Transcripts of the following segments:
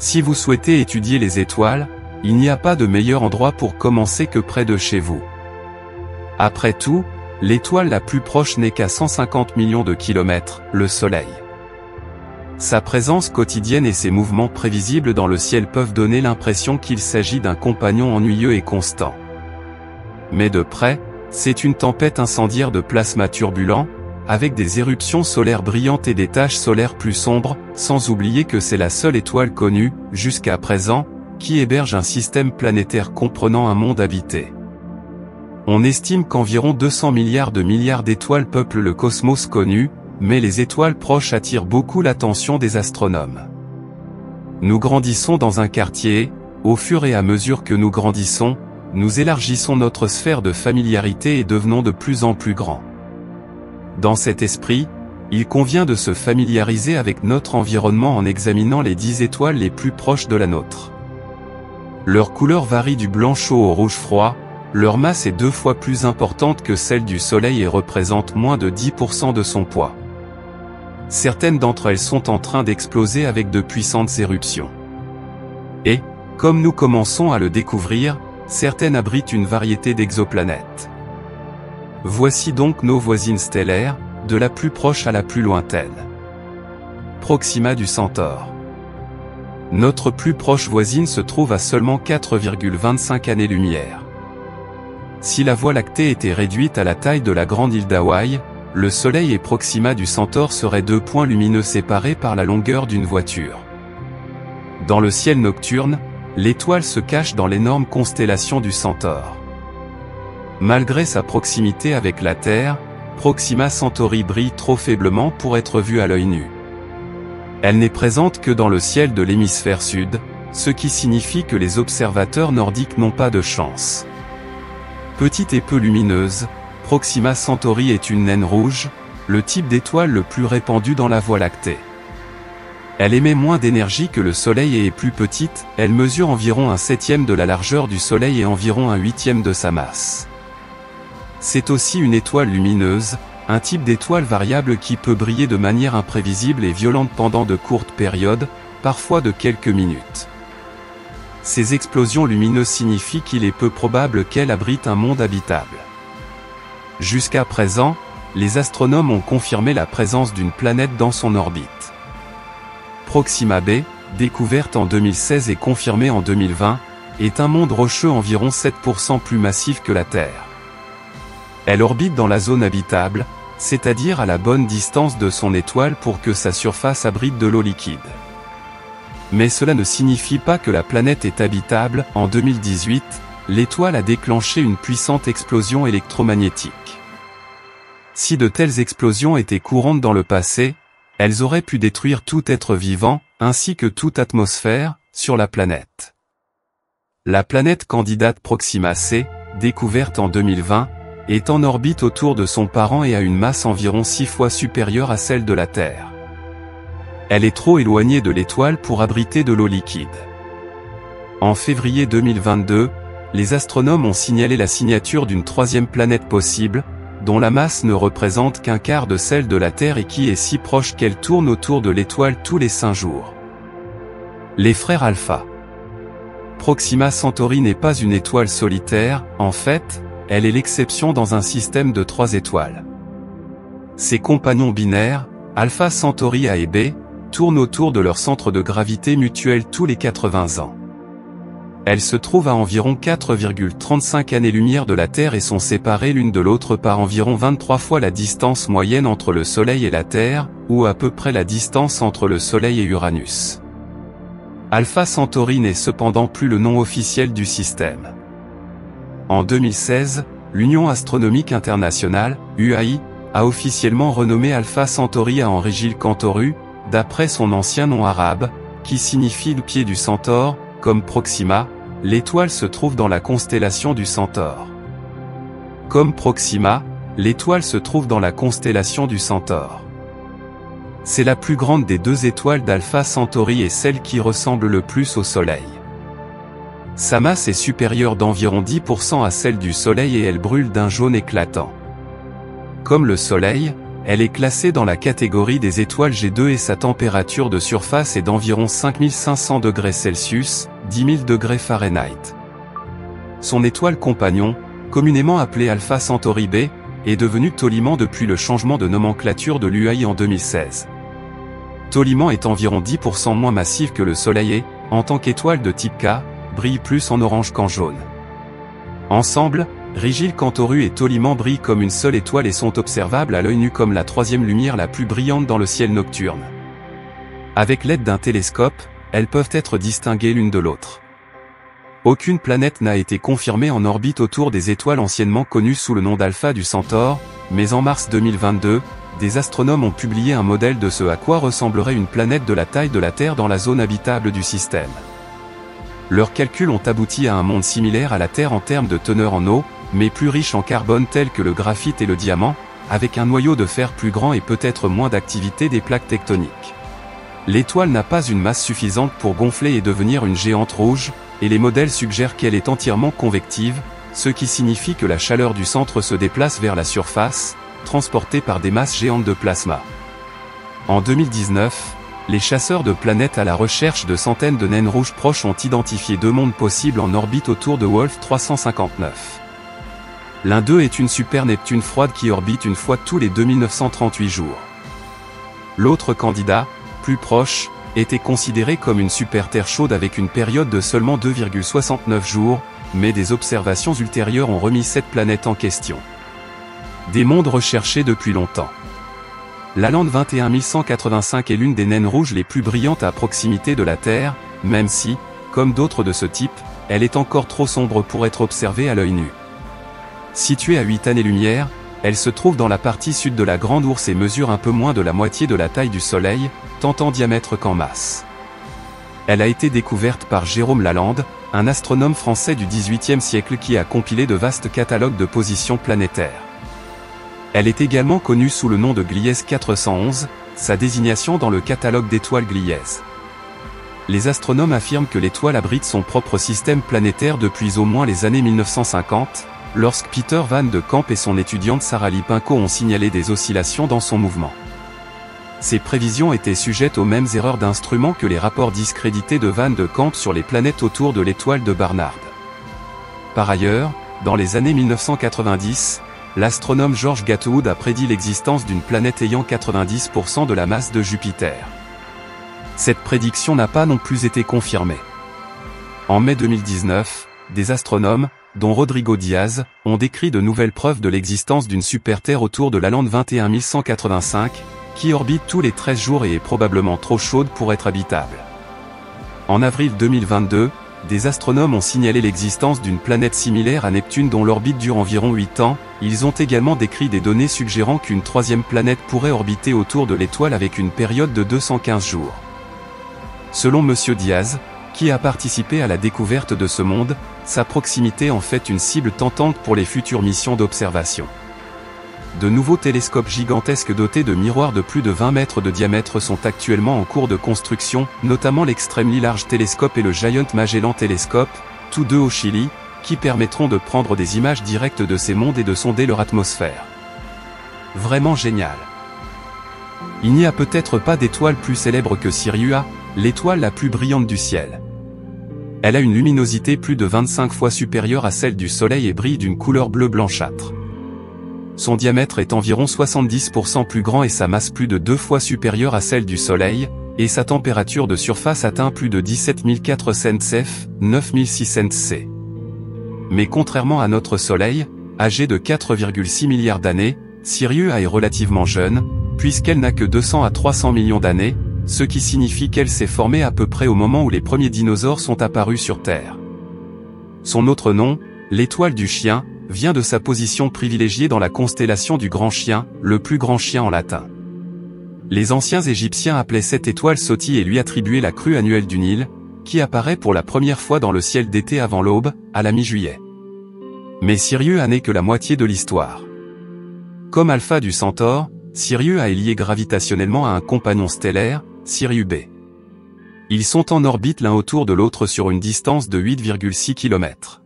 Si vous souhaitez étudier les étoiles, il n'y a pas de meilleur endroit pour commencer que près de chez vous. Après tout, l'étoile la plus proche n'est qu'à 150 millions de kilomètres, le Soleil. Sa présence quotidienne et ses mouvements prévisibles dans le ciel peuvent donner l'impression qu'il s'agit d'un compagnon ennuyeux et constant. Mais de près, c'est une tempête incendiaire de plasma turbulent, avec des éruptions solaires brillantes et des taches solaires plus sombres, sans oublier que c'est la seule étoile connue, jusqu'à présent, qui héberge un système planétaire comprenant un monde habité. On estime qu'environ 200 milliards d'étoiles peuplent le cosmos connu, mais les étoiles proches attirent beaucoup l'attention des astronomes. Nous grandissons dans un quartier, au fur et à mesure que nous grandissons, nous élargissons notre sphère de familiarité et devenons de plus en plus grands. Dans cet esprit, il convient de se familiariser avec notre environnement en examinant les 10 étoiles les plus proches de la nôtre. Leur couleur varie du blanc chaud au rouge froid, leur masse est 2 fois plus importante que celle du Soleil et représente moins de 10% de son poids. Certaines d'entre elles sont en train d'exploser avec de puissantes éruptions. Et, comme nous commençons à le découvrir, certaines abritent une variété d'exoplanètes. Voici donc nos voisines stellaires, de la plus proche à la plus lointaine. Proxima du Centaure. Notre plus proche voisine se trouve à seulement 4,25 années-lumière. Si la Voie lactée était réduite à la taille de la grande île d'Hawaï, le Soleil et Proxima du Centaure seraient 2 points lumineux séparés par la longueur d'une voiture. Dans le ciel nocturne, l'étoile se cache dans l'énorme constellation du Centaure. Malgré sa proximité avec la Terre, Proxima Centauri brille trop faiblement pour être vue à l'œil nu. Elle n'est présente que dans le ciel de l'hémisphère sud, ce qui signifie que les observateurs nordiques n'ont pas de chance. Petite et peu lumineuse, Proxima Centauri est une naine rouge, le type d'étoile le plus répandu dans la Voie lactée. Elle émet moins d'énergie que le Soleil et est plus petite, elle mesure environ 1/7 de la largeur du Soleil et environ 1/8 de sa masse. C'est aussi une étoile lumineuse, un type d'étoile variable qui peut briller de manière imprévisible et violente pendant de courtes périodes, parfois de quelques minutes. Ces explosions lumineuses signifient qu'il est peu probable qu'elle abrite un monde habitable. Jusqu'à présent, les astronomes ont confirmé la présence d'une planète dans son orbite. Proxima b, découverte en 2016 et confirmée en 2020, est un monde rocheux environ 7% plus massif que la Terre. Elle orbite dans la zone habitable, c'est-à-dire à la bonne distance de son étoile pour que sa surface abrite de l'eau liquide. Mais cela ne signifie pas que la planète est habitable. En 2018, l'étoile a déclenché une puissante explosion électromagnétique. Si de telles explosions étaient courantes dans le passé, elles auraient pu détruire tout être vivant, ainsi que toute atmosphère, sur la planète. La planète candidate Proxima c, découverte en 2020, est en orbite autour de son parent et a une masse environ 6 fois supérieure à celle de la Terre. Elle est trop éloignée de l'étoile pour abriter de l'eau liquide. En février 2022, les astronomes ont signalé la signature d'une 3e planète possible, dont la masse ne représente qu'un quart de celle de la Terre et qui est si proche qu'elle tourne autour de l'étoile tous les 5 jours. Les frères Alpha. Proxima Centauri n'est pas une étoile solitaire, en fait, elle est l'exception dans un système de 3 étoiles. Ses compagnons binaires, Alpha Centauri A et B, tournent autour de leur centre de gravité mutuel tous les 80 ans. Elles se trouvent à environ 4,35 années-lumière de la Terre et sont séparées l'une de l'autre par environ 23 fois la distance moyenne entre le Soleil et la Terre, ou à peu près la distance entre le Soleil et Uranus. Alpha Centauri n'est cependant plus le nom officiel du système. En 2016, l'Union astronomique internationale, UAI, a officiellement renommé Alpha Centauri à Henri-Gilles Cantoru, d'après son ancien nom arabe, qui signifie le pied du Centaure. Comme Proxima, l'étoile se trouve dans la constellation du Centaure. Comme Proxima, l'étoile se trouve dans la constellation du Centaure. C'est la plus grande des 2 étoiles d'Alpha Centauri et celle qui ressemble le plus au Soleil. Sa masse est supérieure d'environ 10% à celle du Soleil et elle brûle d'un jaune éclatant. Comme le Soleil, Elle est classée dans la catégorie des étoiles G2 et sa température de surface est d'environ 5500 degrés Celsius, 10 000 degrés Fahrenheit. Son étoile compagnon, communément appelée Alpha Centauri b, est devenue Toliman depuis le changement de nomenclature de l'UAI en 2016. Toliman est environ 10% moins massif que le Soleil et, en tant qu'étoile de type K, brille plus en orange qu'en jaune. Ensemble, Rigil Centauri et Toliman brillent comme une seule étoile et sont observables à l'œil nu comme la troisième lumière la plus brillante dans le ciel nocturne. Avec l'aide d'un télescope, elles peuvent être distinguées l'une de l'autre. Aucune planète n'a été confirmée en orbite autour des étoiles anciennement connues sous le nom d'Alpha du Centaure, mais en mars 2022, des astronomes ont publié un modèle de ce à quoi ressemblerait une planète de la taille de la Terre dans la zone habitable du système. Leurs calculs ont abouti à un monde similaire à la Terre en termes de teneur en eau, mais plus riche en carbone tel que le graphite et le diamant, avec un noyau de fer plus grand et peut-être moins d'activité des plaques tectoniques. L'étoile n'a pas une masse suffisante pour gonfler et devenir une géante rouge, et les modèles suggèrent qu'elle est entièrement convective, ce qui signifie que la chaleur du centre se déplace vers la surface, transportée par des masses géantes de plasma. En 2019, les chasseurs de planètes à la recherche de centaines de naines rouges proches ont identifié deux mondes possibles en orbite autour de Wolf 359. L'un d'eux est une super Neptune froide qui orbite une fois tous les 2938 jours. L'autre candidat, plus proche, était considéré comme une super Terre chaude avec une période de seulement 2,69 jours, mais des observations ultérieures ont remis cette planète en question. Des mondes recherchés depuis longtemps. La Lande 21185 est l'une des naines rouges les plus brillantes à proximité de la Terre, même si, comme d'autres de ce type, elle est encore trop sombre pour être observée à l'œil nu. Située à 8 années-lumière, elle se trouve dans la partie sud de la Grande Ourse et mesure un peu moins de la moitié de la taille du Soleil, tant en diamètre qu'en masse. Elle a été découverte par Jérôme Lalande, un astronome français du XVIIIe siècle qui a compilé de vastes catalogues de positions planétaires. Elle est également connue sous le nom de Gliese 411, sa désignation dans le catalogue d'étoiles Gliese. Les astronomes affirment que l'étoile abrite son propre système planétaire depuis au moins les années 1950, lorsque Peter Van de Camp et son étudiante Sarah Lipinko ont signalé des oscillations dans son mouvement. Ces prévisions étaient sujettes aux mêmes erreurs d'instruments que les rapports discrédités de Van de Camp sur les planètes autour de l'étoile de Barnard. Par ailleurs, dans les années 1990, l'astronome George Gatwood a prédit l'existence d'une planète ayant 90% de la masse de Jupiter. Cette prédiction n'a pas non plus été confirmée. En mai 2019, des astronomes, dont Rodrigo Diaz, ont décrit de nouvelles preuves de l'existence d'une super-Terre autour de la Lande 21185, qui orbite tous les 13 jours et est probablement trop chaude pour être habitable. En avril 2022, des astronomes ont signalé l'existence d'une planète similaire à Neptune dont l'orbite dure environ 8 ans, ils ont également décrit des données suggérant qu'une troisième planète pourrait orbiter autour de l'étoile avec une période de 215 jours. Selon M. Diaz, qui a participé à la découverte de ce monde, sa proximité en fait une cible tentante pour les futures missions d'observation. De nouveaux télescopes gigantesques dotés de miroirs de plus de 20 mètres de diamètre sont actuellement en cours de construction, notamment l'Extremely Large Telescope et le Giant Magellan Telescope, tous deux au Chili, qui permettront de prendre des images directes de ces mondes et de sonder leur atmosphère. Vraiment génial. Il n'y a peut-être pas d'étoile plus célèbre que Sirius A, l'étoile la plus brillante du ciel. Elle a une luminosité plus de 25 fois supérieure à celle du Soleil et brille d'une couleur bleu blanchâtre. Son diamètre est environ 70% plus grand et sa masse plus de 2 fois supérieure à celle du Soleil, et sa température de surface atteint plus de 17 400 Celsius, 9600 C. Mais contrairement à notre Soleil, âgé de 4,6 milliards d'années, Sirius A est relativement jeune, puisqu'elle n'a que 200 à 300 millions d'années, ce qui signifie qu'elle s'est formée à peu près au moment où les premiers dinosaures sont apparus sur Terre. Son autre nom, l'étoile du chien, vient de sa position privilégiée dans la constellation du Grand Chien, le plus grand chien en latin. Les anciens Égyptiens appelaient cette étoile Soti et lui attribuaient la crue annuelle du Nil, qui apparaît pour la première fois dans le ciel d'été avant l'aube, à la mi-juillet. Mais Sirius A n'est que la moitié de l'histoire. Comme Alpha du Centaure, Sirius A est lié gravitationnellement à un compagnon stellaire, Sirius B. Ils sont en orbite l'un autour de l'autre sur une distance de 8,6 km.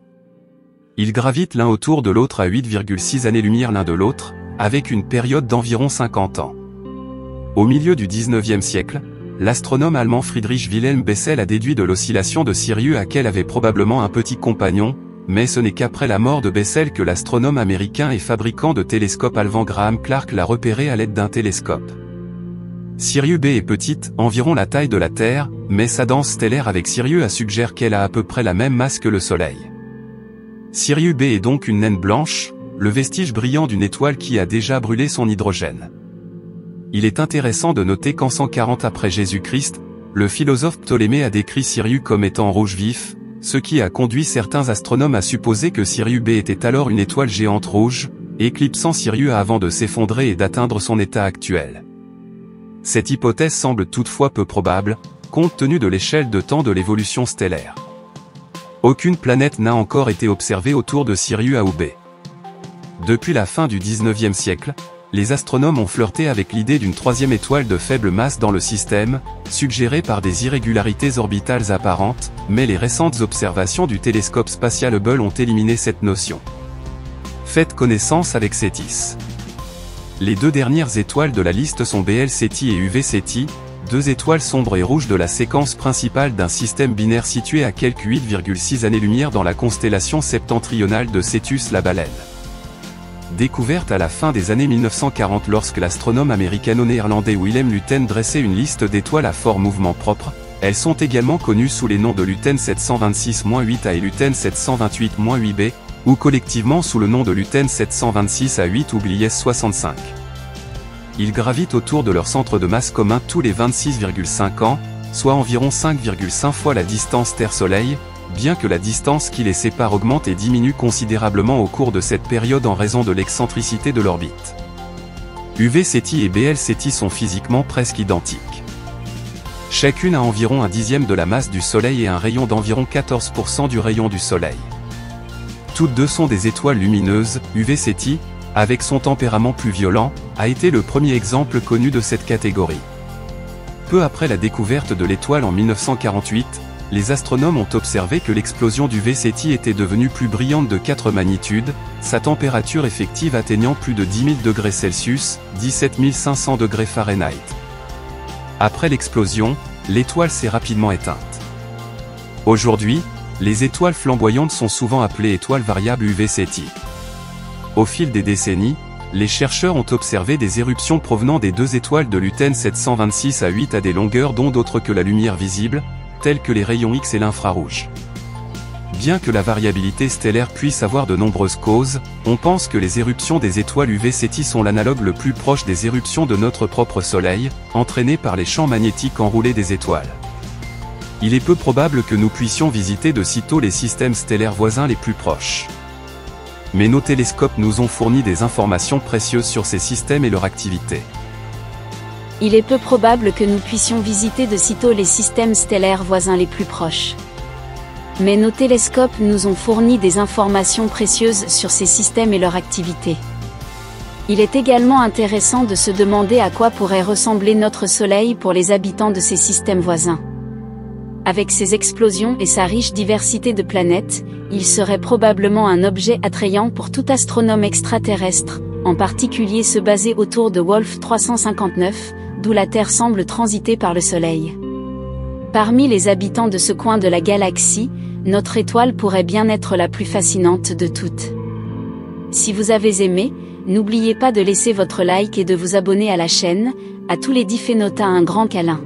Ils gravitent l'un autour de l'autre à 8,6 années-lumière l'un de l'autre, avec une période d'environ 50 ans. Au milieu du 19e siècle, l'astronome allemand Friedrich Wilhelm Bessel a déduit de l'oscillation de Sirius qu'elle avait probablement un petit compagnon, mais ce n'est qu'après la mort de Bessel que l'astronome américain et fabricant de télescopes allemand Graham Clark l'a repéré à l'aide d'un télescope. Sirius B est petite, environ la taille de la Terre, mais sa danse stellaire avec Sirius A suggère qu'elle a à peu près la même masse que le Soleil. Sirius B est donc une naine blanche, le vestige brillant d'une étoile qui a déjà brûlé son hydrogène. Il est intéressant de noter qu'en 140 après Jésus-Christ, le philosophe Ptolémée a décrit Sirius comme étant rouge vif, ce qui a conduit certains astronomes à supposer que Sirius B était alors une étoile géante rouge, éclipsant Sirius A avant de s'effondrer et d'atteindre son état actuel. Cette hypothèse semble toutefois peu probable, compte tenu de l'échelle de temps de l'évolution stellaire. Aucune planète n'a encore été observée autour de Sirius A ou B. Depuis la fin du 19e siècle, les astronomes ont flirté avec l'idée d'une troisième étoile de faible masse dans le système, suggérée par des irrégularités orbitales apparentes, mais les récentes observations du télescope spatial Hubble ont éliminé cette notion. Faites connaissance avec Cétis. Les deux dernières étoiles de la liste sont BL Ceti et UV Ceti, deux étoiles sombres et rouges de la séquence principale d'un système binaire situé à quelques 8,6 années-lumière dans la constellation septentrionale de Cétus la Baleine. Découverte à la fin des années 1940 lorsque l'astronome américano-néerlandais Willem Lutten dressait une liste d'étoiles à fort mouvement propre, elles sont également connues sous les noms de Lutten 726-8A et Lutten 728-8B, ou collectivement sous le nom de Lutten 726A8 ou Gliese 65. Ils gravitent autour de leur centre de masse commun tous les 26,5 ans, soit environ 5,5 fois la distance Terre-Soleil, bien que la distance qui les sépare augmente et diminue considérablement au cours de cette période en raison de l'excentricité de l'orbite. UV Ceti et BL Ceti sont physiquement presque identiques. Chacune a environ un dixième de la masse du Soleil et un rayon d'environ 14% du rayon du Soleil. Toutes deux sont des étoiles lumineuses. UV Ceti, avec son tempérament plus violent, a été le premier exemple connu de cette catégorie. Peu après la découverte de l'étoile en 1948, les astronomes ont observé que l'explosion d'UV Ceti était devenue plus brillante de 4 magnitudes, sa température effective atteignant plus de 10 000 degrés Celsius, 17 500 degrés Fahrenheit. Après l'explosion, l'étoile s'est rapidement éteinte. Aujourd'hui, les étoiles flamboyantes sont souvent appelées étoiles variables UV Ceti. Au fil des décennies, les chercheurs ont observé des éruptions provenant des deux étoiles de Lutten 726A8 à des longueurs d'onde autres que la lumière visible, telles que les rayons X et l'infrarouge. Bien que la variabilité stellaire puisse avoir de nombreuses causes, on pense que les éruptions des étoiles UV Ceti sont l'analogue le plus proche des éruptions de notre propre Soleil, entraînées par les champs magnétiques enroulés des étoiles. Il est peu probable que nous puissions visiter de sitôt les systèmes stellaires voisins les plus proches. Mais nos télescopes nous ont fourni des informations précieuses sur ces systèmes et leur activité. Il est peu probable que nous puissions visiter de sitôt les systèmes stellaires voisins les plus proches. Mais nos télescopes nous ont fourni des informations précieuses sur ces systèmes et leur activité. Il est également intéressant de se demander à quoi pourrait ressembler notre Soleil pour les habitants de ces systèmes voisins. Avec ses explosions et sa riche diversité de planètes, il serait probablement un objet attrayant pour tout astronome extraterrestre, en particulier ceux basés autour de Wolf 359, d'où la Terre semble transiter par le Soleil. Parmi les habitants de ce coin de la galaxie, notre étoile pourrait bien être la plus fascinante de toutes. Si vous avez aimé, n'oubliez pas de laisser votre like et de vous abonner à la chaîne. À tous les Diffénota un grand câlin.